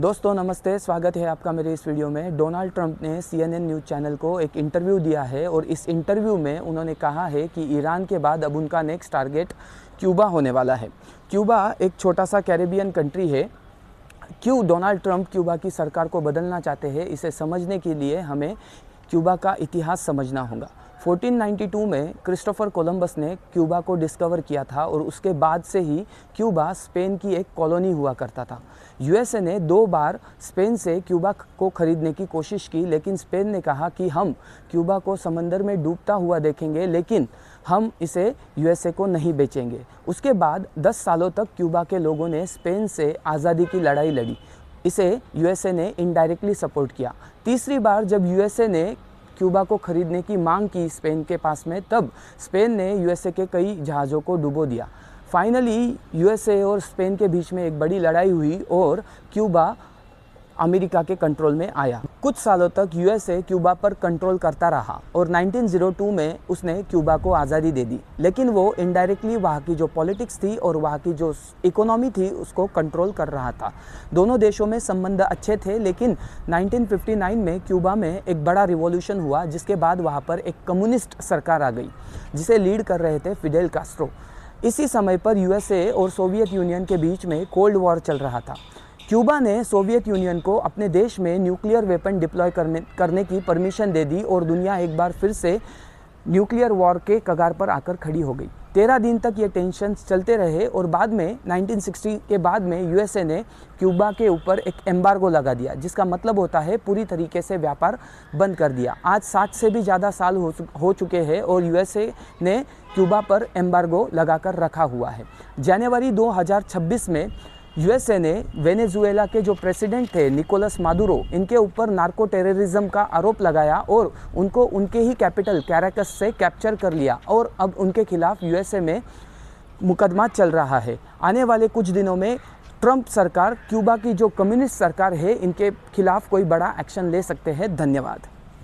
दोस्तों नमस्ते, स्वागत है आपका मेरे इस वीडियो में। डोनाल्ड ट्रंप ने CNN न्यूज़ चैनल को एक इंटरव्यू दिया है और इस इंटरव्यू में उन्होंने कहा है कि ईरान के बाद अब उनका नेक्स्ट टारगेट क्यूबा होने वाला है। क्यूबा एक छोटा सा कैरेबियन कंट्री है। क्यों डोनाल्ड ट्रंप क्यूबा की सरकार को बदलना चाहते हैं, इसे समझने के लिए हमें क्यूबा का इतिहास समझना होगा। 1492 में क्रिस्टोफर कोलंबस ने क्यूबा को डिस्कवर किया था और उसके बाद से ही क्यूबा स्पेन की एक कॉलोनी हुआ करता था। यूएसए ने 2 बार स्पेन से क्यूबा को खरीदने की कोशिश की, लेकिन स्पेन ने कहा कि हम क्यूबा को समंदर में डूबता हुआ देखेंगे, लेकिन हम इसे यूएसए को नहीं बेचेंगे। उसके बाद 10 सालों तक क्यूबा के लोगों ने स्पेन से आज़ादी की लड़ाई लड़ी। इसे यूएसए ने इनडायरेक्टली सपोर्ट किया। तीसरी बार जब यूएसए ने क्यूबा को खरीदने की मांग की स्पेन के पास में, तब स्पेन ने यूएसए के कई जहाज़ों को डुबो दिया। फाइनली यूएसए और स्पेन के बीच में एक बड़ी लड़ाई हुई और क्यूबा अमेरिका के कंट्रोल में आया। कुछ सालों तक यूएसए क्यूबा पर कंट्रोल करता रहा और 1902 में उसने क्यूबा को आज़ादी दे दी, लेकिन वो इनडायरेक्टली वहाँ की जो पॉलिटिक्स थी और वहाँ की जो इकोनॉमी थी उसको कंट्रोल कर रहा था। दोनों देशों में संबंध अच्छे थे, लेकिन 1959 में क्यूबा में एक बड़ा रिवॉल्यूशन हुआ, जिसके बाद वहाँ पर एक कम्युनिस्ट सरकार आ गई जिसे लीड कर रहे थे फिडेल कास्ट्रो। इसी समय पर यूएसए और सोवियत यूनियन के बीच में कोल्ड वॉर चल रहा था। क्यूबा ने सोवियत यूनियन को अपने देश में न्यूक्लियर वेपन डिप्लॉय करने की परमिशन दे दी और दुनिया एक बार फिर से न्यूक्लियर वॉर के कगार पर आकर खड़ी हो गई। 13 दिन तक ये टेंशन चलते रहे और बाद में 1960 के बाद में यूएसए ने क्यूबा के ऊपर एक एम्बार्गो लगा दिया, जिसका मतलब होता है पूरी तरीके से व्यापार बंद कर दिया। आज 60 से भी ज़्यादा साल हो चुके हैं और यूएसए ने क्यूबा पर एम्बार्गो लगाकर रखा हुआ है। जनवरी 2026 में यूएसए ने वेनेजुएला के जो प्रेसिडेंट थे निकोलस मादुरो, इनके ऊपर नार्को टेररिज्म का आरोप लगाया और उनको उनके ही कैपिटल कैराकस से कैप्चर कर लिया और अब उनके खिलाफ यूएसए में मुकदमा चल रहा है। आने वाले कुछ दिनों में ट्रंप सरकार क्यूबा की जो कम्युनिस्ट सरकार है, इनके खिलाफ कोई बड़ा एक्शन ले सकते हैं। धन्यवाद।